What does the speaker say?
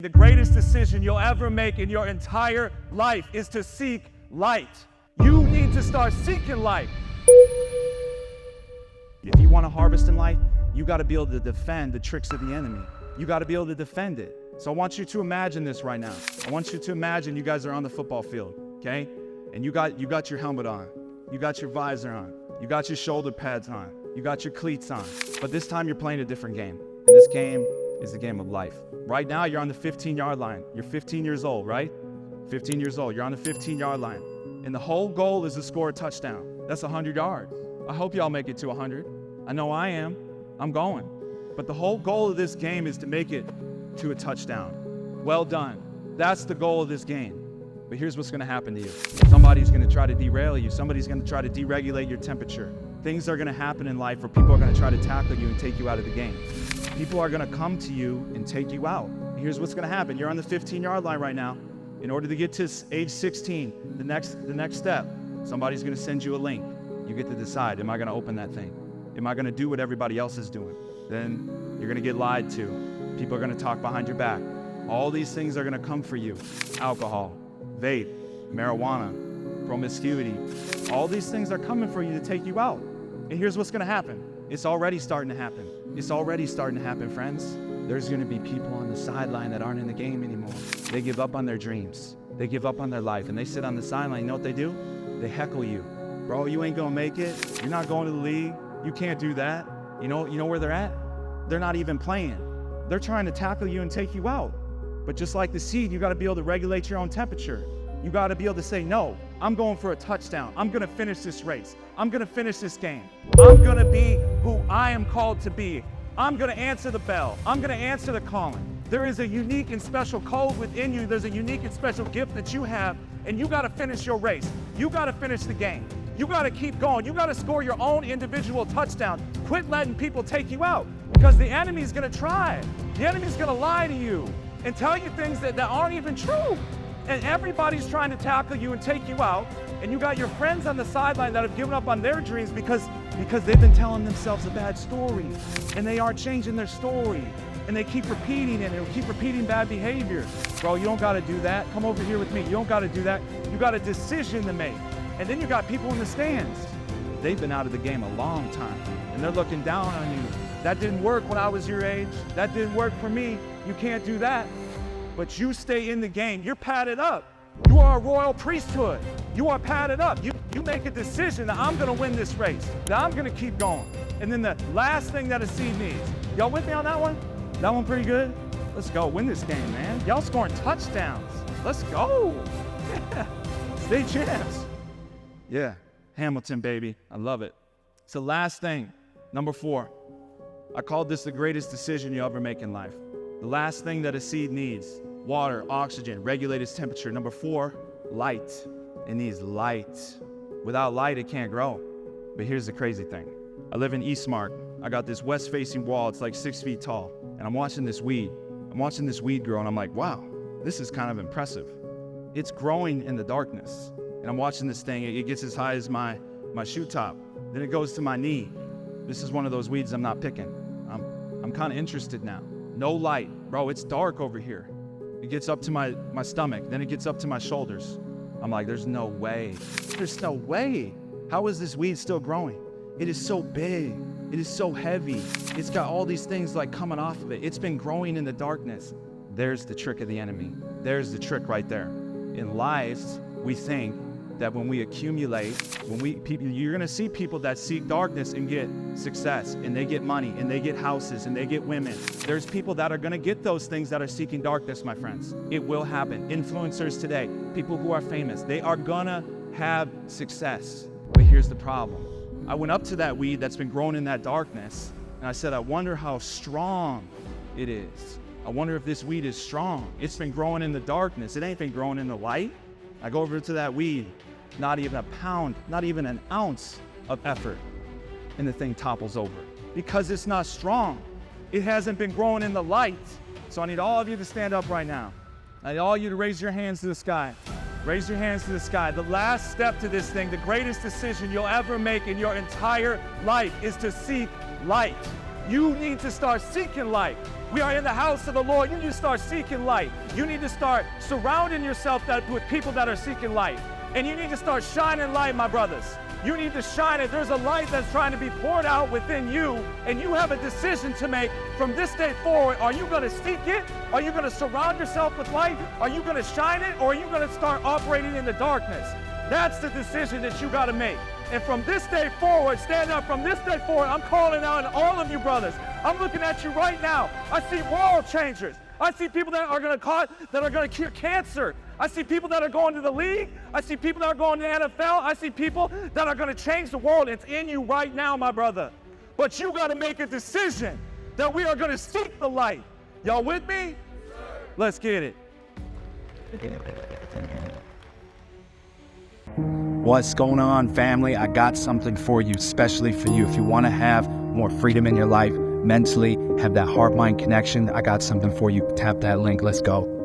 The greatest decision you'll ever make in your entire life is to seek light. You need to start seeking light. If you want to harvest in life, you got to be able to defend the tricks of the enemy. You got to be able to defend it. So I want you to imagine this right now. I want you to imagine you guys are on the football field, okay? And you got your helmet on. You got your visor on. You got your shoulder pads on. You got your cleats on. But this time you're playing a different game. And this game is the game of life. Right now, you're on the 15-yard line. You're 15 years old, right? 15 years old. You're on the 15-yard line. And the whole goal is to score a touchdown. That's 100 yards. I hope y'all make it to 100. I know I am. I'm going. But the whole goal of this game is to make it to a touchdown. Well done. That's the goal of this game. But here's what's going to happen to you. Somebody's going to try to derail you. Somebody's going to try to deregulate your temperature. Things are going to happen in life where people are going to try to tackle you and take you out of the game. People are going to come to you and take you out. Here's what's going to happen. You're on the 15-yard line right now. In order to get to age 16, the next step, somebody's going to send you a link. You get to decide, am I going to open that thing? Am I going to do what everybody else is doing? Then you're going to get lied to. People are going to talk behind your back. All these things are going to come for you. Alcohol, vape, marijuana, promiscuity. All these things are coming for you to take you out. And here's what's going to happen. It's already starting to happen. It's already starting to happen, friends. There's going to be people on the sideline that aren't in the game anymore. They give up on their dreams. They give up on their life, and they sit on the sideline. You know what they do? They heckle you. Bro, you ain't going to make it. You're not going to the league. You can't do that. You know where they're at? They're not even playing. They're trying to tackle you and take you out. But just like the seed, you got to be able to regulate your own temperature. You got to be able to say, no, I'm going for a touchdown. I'm going to finish this race. I'm going to finish this game. I'm going to be who I am called to be. I'm going to answer the bell. I'm going to answer the calling. There is a unique and special code within you. There's a unique and special gift that you have, and you got to finish your race. You got to finish the game. You got to keep going. You got to score your own individual touchdown. Quit letting people take you out, because the enemy's going to try. The enemy's going to lie to you and tell you things that aren't even true. And everybody's trying to tackle you and take you out. And you got your friends on the sideline that have given up on their dreams because they've been telling themselves a bad story. And they aren't changing their story. And they keep repeating it and keep repeating bad behavior. Bro, you don't got to do that. Come over here with me. You don't got to do that. You got a decision to make. And then you got people in the stands. They've been out of the game a long time. And they're looking down on you. That didn't work when I was your age. That didn't work for me. You can't do that. But you stay in the game. You're padded up. You are a royal priesthood. You are padded up. You make a decision that I'm going to win this race, that I'm going to keep going. And then the last thing that a seed needs. Y'all with me on that one? That one pretty good? Let's go. Win this game, man. Y'all scoring touchdowns. Let's go. Yeah. State champs. Yeah. Hamilton, baby. I love it. It's the last thing. Number 4. I called this the greatest decision you'll ever make in life. The last thing that a seed needs: water, oxygen, regulate its temperature. Number 4, light. It needs light. Without light, it can't grow. But here's the crazy thing. I live in Eastmark. I got this west-facing wall. It's like 6 feet tall. And I'm watching this weed. I'm watching this weed grow, and I'm like, wow, this is kind of impressive. It's growing in the darkness. And I'm watching this thing. It gets as high as my shoe top. Then it goes to my knee. This is one of those weeds I'm not picking. I'm kind of interested now. No light. Bro, it's dark over here. It gets up to my stomach. Then it gets up to my shoulders. I'm like, there's no way. There's no way. How is this weed still growing? It is so big. It is so heavy. It's got all these things like coming off of it. It's been growing in the darkness. There's the trick of the enemy. There's the trick right there. In life, we think that when we accumulate, you're going to see people that seek darkness and get success, and they get money, and they get houses, and they get women. There's people that are going to get those things that are seeking darkness, my friends. It will happen. Influencers today, people who are famous, they are going to have success. But here's the problem. I went up to that weed that's been growing in that darkness, and I said, I wonder how strong it is. I wonder if this weed is strong. It's been growing in the darkness. It ain't been growing in the light. I go over to that weed. Not even a pound, not even an ounce of effort, and the thing topples over because it's not strong. It hasn't been growing in the light. So I need all of you to stand up right now. I need all of you to raise your hands to the sky. Raise your hands to the sky. The last step to this thing, the greatest decision you'll ever make in your entire life, is to seek light. You need to start seeking light. We are in the house of the Lord. You need to start seeking light. You need to start surrounding yourself with people that are seeking light. And you need to start shining light, my brothers. You need to shine it. There's a light that's trying to be poured out within you, and you have a decision to make from this day forward. Are you going to seek it? Are you going to surround yourself with light? Are you going to shine it? Or are you going to start operating in the darkness? That's the decision that you got to make. And from this day forward, stand up. From this day forward, I'm calling out on all of you brothers. I'm looking at you right now. I see world changers. I see people that are going to cure cancer. I see people that are going to the league. I see people that are going to the NFL. I see people that are going to change the world. It's in you right now, my brother. But you got to make a decision that we are going to seek the light. Y'all with me? Let's get it. What's going on, family? I got something for you, especially for you. If you want to have more freedom in your life, mentally, have that heart-mind connection, I got something for you. Tap that link. Let's go.